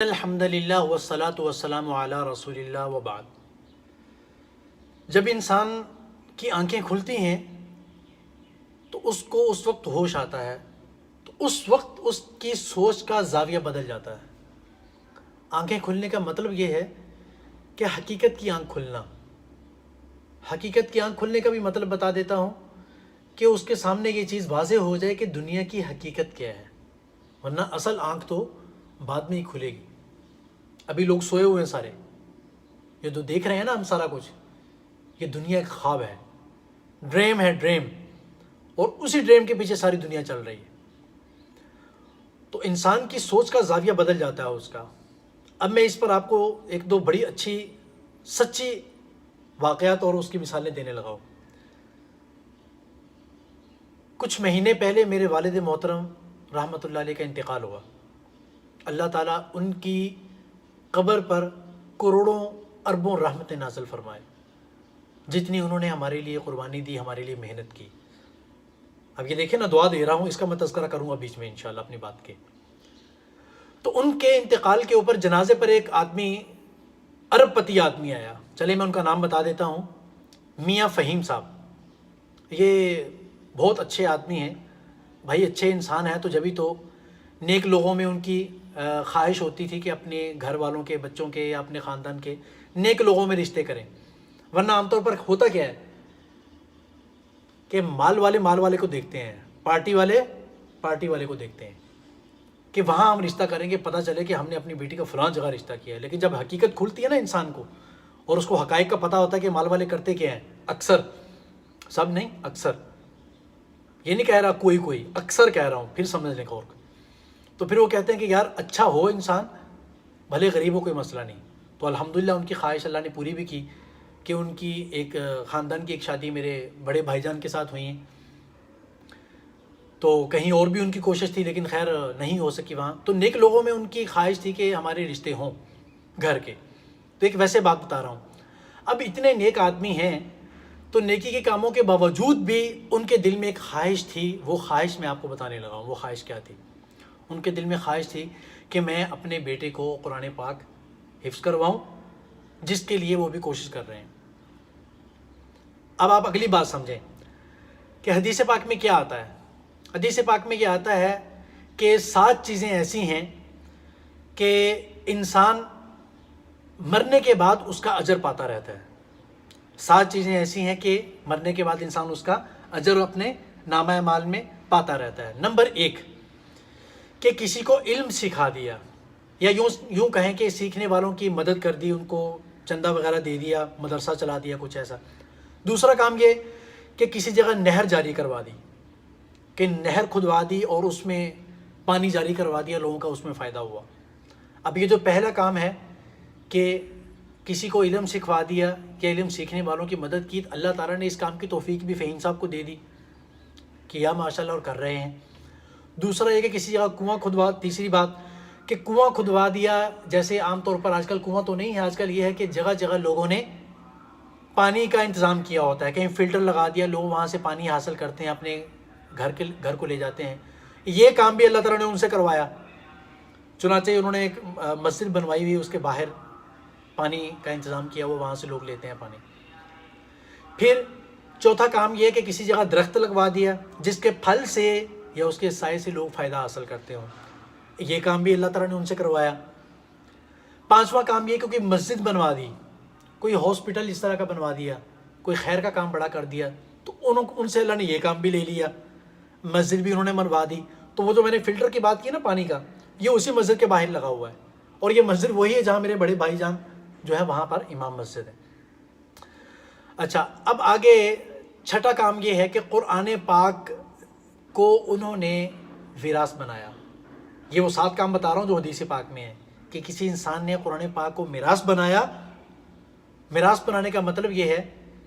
الحمدللہ والصلاۃ والسلام علی رسول اللہ وبعد۔ جب انسان کی آنکھیں کھلتی ہیں تو اس کو اس وقت ہوش آتا ہے، تو اس وقت اس کی سوچ کا زاویہ بدل جاتا ہے۔ آنکھیں کھلنے کا مطلب یہ ہے کہ حقیقت کی آنکھ کھلنا۔ حقیقت کی آنکھ کھلنے کا بھی مطلب بتا دیتا ہوں کہ اس کے سامنے یہ چیز واضح ہو جائے کہ دنیا کی حقیقت کیا ہے، ورنہ اصل آنکھ تو بعد میں ہی کھلے گی۔ ابھی لوگ سوئے ہوئے ہیں سارے، یہ تو دیکھ رہے ہیں نا ہم سارا کچھ، یہ دنیا ایک خواب ہے، ڈریم ہے، ڈریم، اور اسی ڈریم کے پیچھے ساری دنیا چل رہی ہے۔ تو انسان کی سوچ کا زاویہ بدل جاتا ہے اس کا۔ اب میں اس پر آپ کو ایک دو بڑی اچھی سچی واقعات اور اس کی مثالیں دینے لگا ہوں۔ کچھ مہینے پہلے میرے والد محترم رحمۃ اللہ علیہ کا انتقال ہوا۔ اللہ تعالیٰ ان کی قبر پر کروڑوں اربوں رحمتیں نازل فرمائے، جتنی انہوں نے ہمارے لیے قربانی دی، ہمارے لیے محنت کی۔ اب یہ دیکھیں نا، دعا دے رہا ہوں، اس کا میں تذکرہ کروں گا بیچ میں انشاءاللہ اپنی بات کے۔ تو ان کے انتقال کے اوپر جنازے پر ایک آدمی، ارب پتی آدمی آیا۔ چلے میں ان کا نام بتا دیتا ہوں، میاں فہیم صاحب۔ یہ بہت اچھے آدمی ہیں بھائی، اچھے انسان ہیں تو جبھی تو نیک لوگوں میں ان کی خواہش ہوتی تھی کہ اپنے گھر والوں کے، بچوں کے یا اپنے خاندان کے نیک لوگوں میں رشتے کریں، ورنہ عام طور پر ہوتا کیا ہے کہ مال والے کو دیکھتے ہیں، پارٹی والے کو دیکھتے ہیں کہ وہاں ہم رشتہ کریں گے، پتہ چلے کہ ہم نے اپنی بیٹی کا فلاں جگہ رشتہ کیا ہے۔ لیکن جب حقیقت کھلتی ہے نا انسان کو، اور اس کو حقائق کا پتہ ہوتا ہے کہ مال والے کرتے کیا ہیں، اکثر، سب نہیں، اکثر، یہ نہیں کہہ رہا کوئی، اکثر کہہ رہا ہوں، پھر سمجھنے کا اور۔ تو پھر وہ کہتے ہیں کہ یار اچھا ہو انسان، بھلے غریب ہو، کوئی مسئلہ نہیں۔ تو الحمدللہ ان کی خواہش اللہ نے پوری بھی کی کہ ان کی ایک خاندان کی ایک شادی میرے بڑے بھائی جان کے ساتھ ہوئی ہیں۔ تو کہیں اور بھی ان کی کوشش تھی لیکن خیر نہیں ہو سکی وہاں۔ تو نیک لوگوں میں ان کی خواہش تھی کہ ہمارے رشتے ہوں گھر کے۔ تو ایک ویسے بات بتا رہا ہوں، اب اتنے نیک آدمی ہیں تو نیکی کے کاموں کے باوجود بھی ان کے دل میں ایک خواہش تھی۔ وہ خواہش میں آپ کو بتانے لگا ہوں، وہ خواہش کیا تھی۔ ان کے دل میں خواہش تھی کہ میں اپنے بیٹے کو قرآن پاک حفظ کرواؤں، جس کے لیے وہ بھی کوشش کر رہے ہیں۔ اب آپ اگلی بات سمجھیں کہ حدیث پاک میں کیا آتا ہے۔ حدیث پاک میں یہ آتا ہے کہ 7 چیزیں ایسی ہیں کہ انسان مرنے کے بعد اس کا اجر پاتا رہتا ہے۔ 7 چیزیں ایسی ہیں کہ مرنے کے بعد انسان اس کا اجر اپنے نامہ اعمال میں پاتا رہتا ہے۔ نمبر 1 کہ کسی کو علم سکھا دیا، یا یوں کہیں کہ سیکھنے والوں کی مدد کر دی، ان کو چندہ وغیرہ دے دیا، مدرسہ چلا دیا، کچھ ایسا۔ دوسرا کام یہ کہ کسی جگہ نہر جاری کروا دی، کہ نہر کھدوا دی اور اس میں پانی جاری کروا دیا، لوگوں کا اس میں فائدہ ہوا۔ اب یہ جو پہلا کام ہے کہ کسی کو علم سکھوا دیا یا علم سیکھنے والوں کی مدد کی، اللہ تعالیٰ نے اس کام کی توفیق بھی فہیم صاحب کو دے دی، کیا ماشاءاللہ اور کر رہے ہیں۔ دوسرا یہ کہ کسی جگہ کنواں کھدوا، تیسری بات کہ کنواں کھدوا دیا، جیسے عام طور پر آج کل کنواں تو نہیں ہے، آج کل یہ ہے کہ جگہ جگہ لوگوں نے پانی کا انتظام کیا ہوتا ہے، کہیں فلٹر لگا دیا، لوگ وہاں سے پانی حاصل کرتے ہیں، اپنے گھر کو لے جاتے ہیں۔ یہ کام بھی اللہ تعالیٰ نے ان سے کروایا، چنانچہ انہوں نے ایک مسجد بنوائی ہوئی، اس کے باہر پانی کا انتظام کیا، وہ وہاں سے لوگ لیتے ہیں پانی۔ پھر چوتھا کام یہ کہ کسی جگہ درخت لگوا دیا جس کے پھل سے یا اس کے سائے سے لوگ فائدہ حاصل کرتے ہوں، یہ کام بھی اللہ تعالیٰ نے ان سے کروایا۔ پانچواں کام یہ کہ کوئی مسجد بنوا دی، کوئی ہاسپٹل اس طرح کا بنوا دیا، کوئی خیر کا کام بڑا کر دیا، تو ان سے اللہ نے یہ کام بھی لے لیا، مسجد بھی انہوں نے بنوا دی۔ تو وہ جو میں نے فلٹر کی بات کی نا پانی کا، یہ اسی مسجد کے باہر لگا ہوا ہے، اور یہ مسجد وہی ہے جہاں میرے بڑے بھائی جان جو ہے وہاں پر امام مسجد ہے۔ اچھا، اب آگے چھٹا کام یہ ہے کہ قرآن پاک کو انہوں نے وراث بنایا۔ یہ وہ 7 کام بتا رہا ہوں جو حدیث پاک میں ہے کہ کسی انسان نے قرآن پاک کو میراث بنایا۔ میراث بنانے کا مطلب یہ ہے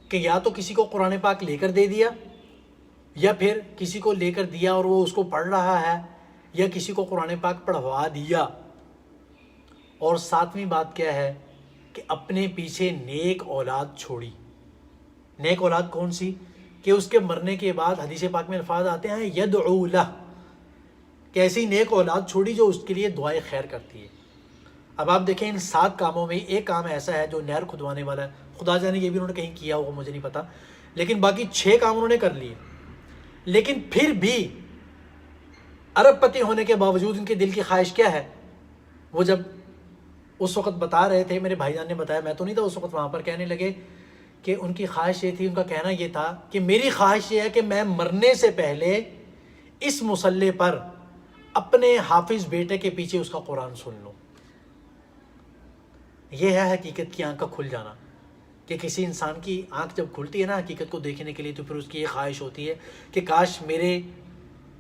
کہ یا تو کسی کو قرآن پاک لے کر دے دیا، یا پھر کسی کو لے کر دیا اور وہ اس کو پڑھ رہا ہے، یا کسی کو قرآن پاک پڑھوا دیا۔ اور 7ویں بات کیا ہے کہ اپنے پیچھے نیک اولاد چھوڑی۔ نیک اولاد کون سی؟ کہ اس کے مرنے کے بعد حدیث پاک میں الفاظ آتے ہیں یدعو لہ، کہ ایسی نیک اولاد چھوڑی جو اس کے لیے دعائے خیر کرتی ہے۔ اب آپ دیکھیں ان 7 کاموں میں ایک کام ایسا ہے جو نہر کھدوانے والا ہے، خدا جانے یہ بھی انہوں نے کہیں کیا ہوگا مجھے نہیں پتا، لیکن باقی 6 کام انہوں نے کر لیے. لیکن پھر بھی ارب پتی ہونے کے باوجود ان کے دل کی خواہش کیا ہے؟ وہ جب اس وقت بتا رہے تھے، میرے بھائی جان نے بتایا، میں تو نہیں تھا اس وقت وہاں پر، کہنے لگے کہ ان کی خواہش یہ تھی، ان کا کہنا یہ تھا کہ میری خواہش یہ ہے کہ میں مرنے سے پہلے اس مصلے پر اپنے حافظ بیٹے کے پیچھے اس کا قرآن سن لوں. یہ ہے حقیقت کی آنکھ کا کھل جانا، کہ کسی انسان کی آنکھ جب کھلتی ہے نا حقیقت کو دیکھنے کے لیے، تو پھر اس کی یہ خواہش ہوتی ہے کہ کاش میرے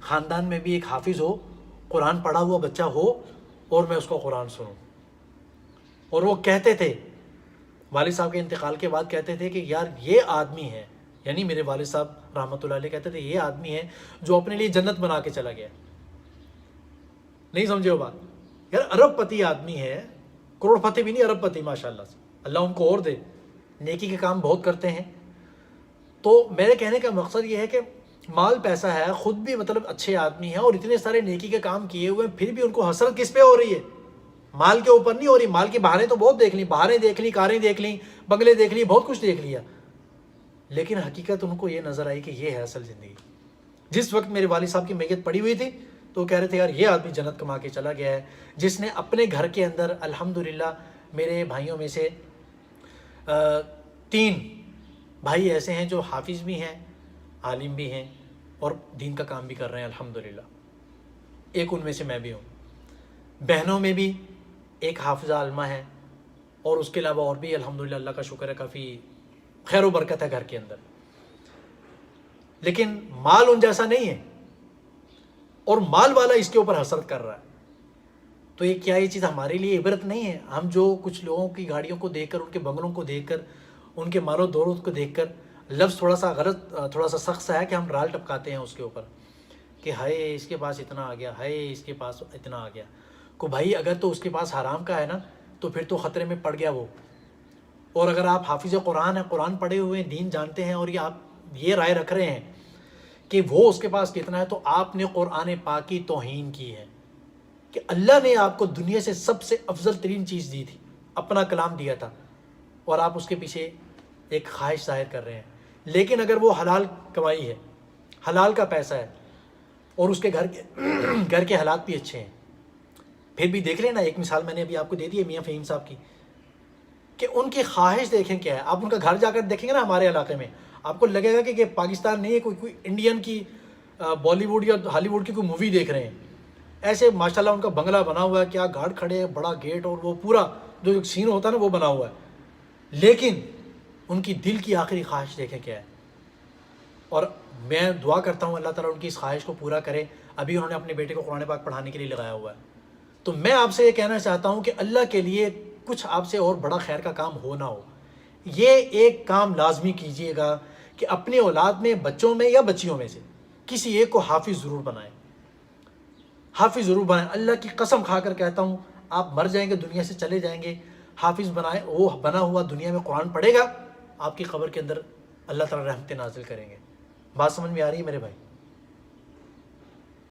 خاندان میں بھی ایک حافظ ہو، قرآن پڑھا ہوا بچہ ہو، اور میں اس کو قرآن سنوں. اور وہ کہتے تھے والد صاحب کے انتقال کے بعد، کہتے تھے کہ یار یہ آدمی ہے، یعنی میرے والد صاحب رحمۃ اللہ علیہ کہتے تھے یہ آدمی ہے جو اپنے لیے جنت بنا کے چلا گیا. نہیں سمجھے وہ بات؟ یار ارب پتی آدمی ہے، کروڑ پتی بھی نہیں، ارب پتی ماشاءاللہ سے، اللہ ان کو اور دے، نیکی کے کام بہت کرتے ہیں. تو میرے کہنے کا مقصد یہ ہے کہ مال پیسہ ہے، خود بھی مطلب اچھے آدمی ہیں اور اتنے سارے نیکی کے کام کیے ہوئے ہیں، پھر بھی ان کو حسرت کس پہ ہو رہی ہے؟ مال کے اوپر نہیں ہو رہی. مال کے بہانے تو بہت دیکھ لی، بہاریں دیکھ لی، کاریں دیکھ لی، بنگلے دیکھ لی، بہت کچھ دیکھ لیا، لیکن حقیقت ان کو یہ نظر آئی کہ یہ ہے اصل زندگی. جس وقت میرے والد صاحب کی میت پڑی ہوئی تھی تو وہ کہہ رہے تھے یار یہ آدمی جنت کما کے چلا گیا ہے، جس نے اپنے گھر کے اندر الحمدللہ میرے بھائیوں میں سے 3 بھائی ایسے ہیں جو حافظ بھی ہیں، عالم بھی ہیں، اور دین کا کام بھی کر رہے ہیں الحمدللہ. ایک ان میں سے میں بھی ہوں. بہنوں میں بھی ایک حافظہ عالمہ ہے، اور اس کے علاوہ اور بھی الحمدللہ اللہ کا شکر ہے کافی خیر و برکت ہے گھر کے اندر. لیکن مال ان جیسا نہیں ہے، اور مال والا اس کے اوپر حسرت کر رہا ہے. تو یہ کیا یہ چیز ہمارے لیے عبرت نہیں ہے؟ ہم جو کچھ لوگوں کی گاڑیوں کو دیکھ کر، ان کے بنگلوں کو دیکھ کر، ان کے مال و دولت کو دیکھ کر، لفظ تھوڑا سا غلط، تھوڑا سا سخت سا ہے کہ ہم رال ٹپکاتے ہیں اس کے اوپر کہ ہائے اس کے پاس اتنا آ گیا، ہائے اس کے پاس اتنا آ گیا. کو بھائی اگر تو اس کے پاس حرام کا ہے نا تو پھر تو خطرے میں پڑ گیا وہ. اور اگر آپ حافظ قرآن ہیں، قرآن پڑھے ہوئے ہیں، دین جانتے ہیں، اور یہ آپ یہ رائے رکھ رہے ہیں کہ وہ اس کے پاس کتنا ہے، تو آپ نے قرآن پاک کی توہین کی ہے. کہ اللہ نے آپ کو دنیا سے سب سے افضل ترین چیز دی تھی، اپنا کلام دیا تھا، اور آپ اس کے پیچھے ایک خواہش ظاہر کر رہے ہیں. لیکن اگر وہ حلال کمائی ہے، حلال کا پیسہ ہے، اور اس کے گھر کے حالات بھی اچھے ہیں، پھر بھی دیکھ لینا. ایک مثال میں نے ابھی آپ کو دے دی ہے میاں فہیم صاحب کی، کہ ان کی خواہش دیکھیں کیا ہے. آپ ان کا گھر جا کر دیکھیں گے نا ہمارے علاقے میں، آپ کو لگے گا کہ پاکستان نہیں ہے، کوئی انڈین کی بالی ووڈ یا ہالی ووڈ کی کوئی مووی دیکھ رہے ہیں. ایسے ماشاءاللہ ان کا بنگلہ بنا ہوا ہے، کیا گارڈ کھڑے ہیں، بڑا گیٹ، اور وہ پورا جو ایک سین ہوتا ہے نا وہ بنا ہوا ہے. لیکن ان کی دل کی آخری خواہش دیکھیں کیا ہے. اور میں دعا کرتا ہوں اللہ تعالیٰ ان کی اس خواہش کو پورا کرے. ابھی انہوں نے اپنے بیٹے کو قرآن پاک پڑھانے کے لیے لگایا ہوا ہے. تو میں آپ سے یہ کہنا چاہتا ہوں کہ اللہ کے لیے کچھ آپ سے اور بڑا خیر کا کام ہو نہ ہو، یہ ایک کام لازمی کیجئے گا کہ اپنی اولاد میں، بچوں میں یا بچیوں میں سے کسی ایک کو حافظ ضرور بنائیں. حافظ ضرور بنائیں. اللہ کی قسم کھا کر کہتا ہوں، آپ مر جائیں گے، دنیا سے چلے جائیں گے، حافظ بنائیں. وہ بنا ہوا دنیا میں قرآن پڑھے گا، آپ کی قبر کے اندر اللہ تعالیٰ رحمت نازل کریں گے. بات سمجھ میں آ رہی ہے میرے بھائی؟